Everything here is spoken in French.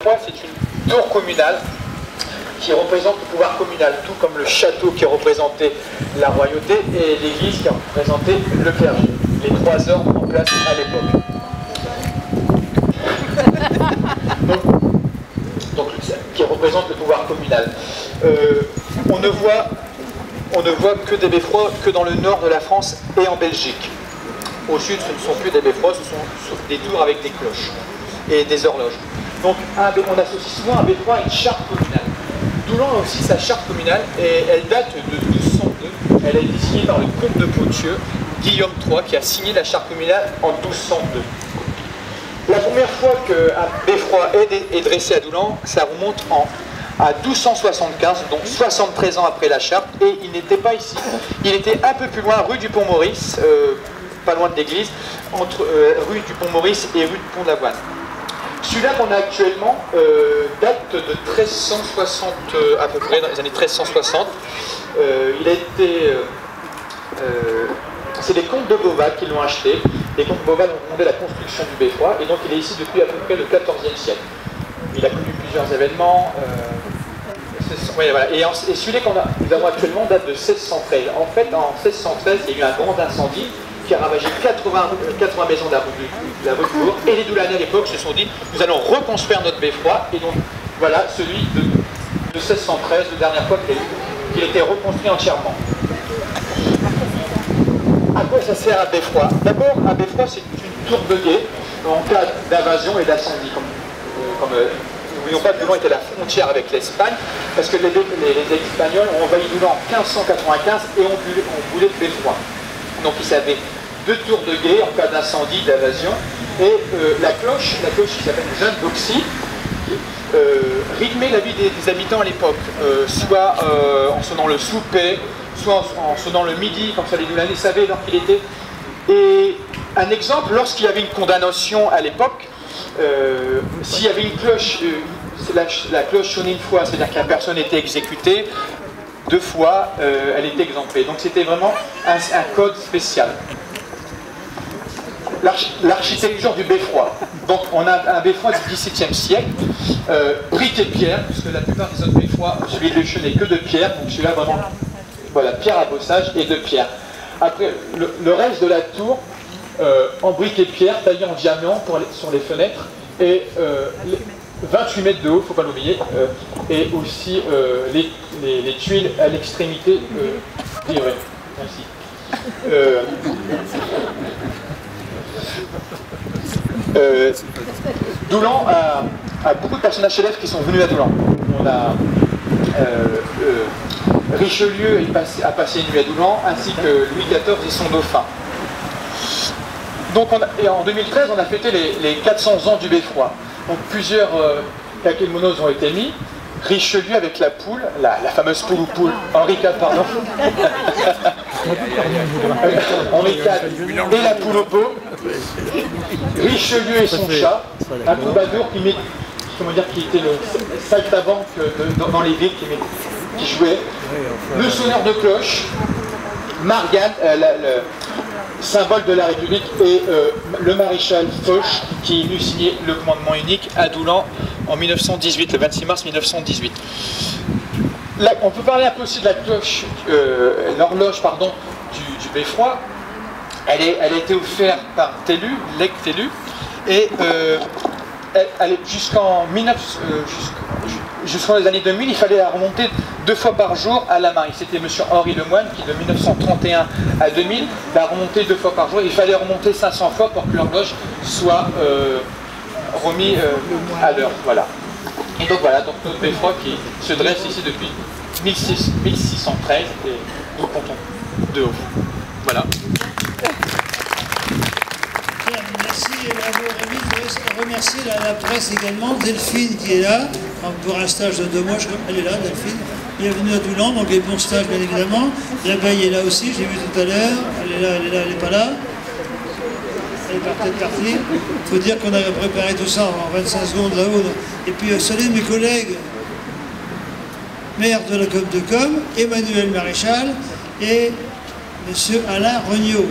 C'est une tour communale qui représente le pouvoir communal, tout comme le château qui représentait la royauté et l'église qui représentait le clergé. Les trois ordres en place à l'époque. Donc, qui représente le pouvoir communal. On ne voit que des beffrois que dans le nord de la France et en Belgique. Au sud, ce ne sont plus des beffrois, ce sont des tours avec des cloches et des horloges. Donc on associe souvent un beffroi à une charte communale. Doulan a aussi sa charte communale et elle date de 1202. Elle a été signée par le comte de Ponthieu, Guillaume III, qui a signé la charte communale en 1202. La première fois qu'un beffroi est dressé à Doulan, ça remonte à 1275, donc 73 ans après la charte, et il n'était pas ici. Il était un peu plus loin, rue du Pont-Maurice, pas loin de l'église, entre rue du Pont-Maurice et rue du Pont-de-l'Avoine. Celui-là qu'on a actuellement date de 1360, à peu près, dans les années 1360. Il a été... c'est les comtes de Beauval qui l'ont acheté. Les comtes de Beauval ont fondé la construction du beffroi, et donc il est ici depuis à peu près le XIVe siècle. Il a connu plusieurs événements. Voilà. Et celui-là que nous avons actuellement date de 1613. En fait, en 1613, il y a eu un grand incendie qui a ravagé 80 maisons de la rue Cour, et les Doulanais à l'époque se sont dit nous allons reconstruire notre beffroi, et donc voilà celui de 1613, la dernière fois qu'il était reconstruit entièrement. À quoi ça sert un beffroi? D'abord, un beffroi c'est une tour de guet en cas d'invasion et d'incendie. N'oublions pas que Doulan était la frontière avec l'Espagne, parce que les Espagnols ont envahi Doulan en 1595 et ont brûlé le beffroi. Donc il avait deux tours de guet en cas d'incendie, d'invasion, et la cloche qui s'appelle Jeanne Boxy, rythmait la vie des habitants à l'époque, soit en sonnant le souper, soit en sonnant le midi, comme ça les Doulanais savaient l'heure qu'il était. Et un exemple, lorsqu'il y avait une condamnation à l'époque, s'il y avait une cloche, la cloche sonnait une fois, c'est-à-dire que la personne était exécutée, deux fois, elle était exemptée. Donc c'était vraiment un code spécial. L'architecture du beffroi. Donc on a un beffroi du XVIIe siècle, brique et pierre, puisque la plupart des autres beffrois, celui de Chenay, que de pierre, donc celui-là vraiment, voilà, pierre à bossage et de pierre. Après, le reste de la tour, en brique et pierre, taillé en diamant sur les fenêtres, et 28 mètres de haut, il ne faut pas l'oublier, et aussi les tuiles à l'extrémité livrées. Merci. Doulan a beaucoup de personnages célèbres qui sont venus à Doulan. On a Richelieu a passé une nuit à Doulan, ainsi que Louis XIV et son dauphin. Donc et en 2013, on a fêté les 400 ans du beffroi. Donc plusieurs kakémonos ont été mis. Richelieu avec la poule, la fameuse poule ou poule, Henri IV, pardon. Henri IV et la poule au pot. Richelieu et son chat. Un troubadour qui était le saltabanque dans les villes qui jouait. Le sonneur de cloche. Margane, le symbole de la République, et le maréchal Foch qui eut signé le commandement unique à Doulan en 1918, le 26 mars 1918. Là, on peut parler un peu aussi de la cloche, l'horloge pardon, du beffroi. Elle a été offerte par Tellu, Lec Tellu, et jusqu'en les années 2000, il fallait la remonter 2 fois par jour à la main. Et c'était M. Henri Lemoine qui, de 1931 à 2000, l'a remonté 2 fois par jour. Il fallait remonter 500 fois pour que l'horloge soit remise à l'heure. Voilà. Et donc voilà, donc notre beffroi qui se dresse ici depuis 1613, et nous comptons de haut. Voilà. Merci et bravo Rémi. Je voudrais remercier la presse également, Delphine qui est là, pour un stage de 2 mois, elle est là, Delphine. Bienvenue à Doulan, donc les bons stages bien évidemment. L'abeille est là aussi, j'ai vu tout à l'heure, elle n'est pas là. Elle est peut-être partie. Il faut dire qu'on a préparé tout ça en 25 secondes là-haut. Et puis salut mes collègues, maire de la Com de Com, Emmanuel Maréchal et monsieur Alain Regnault.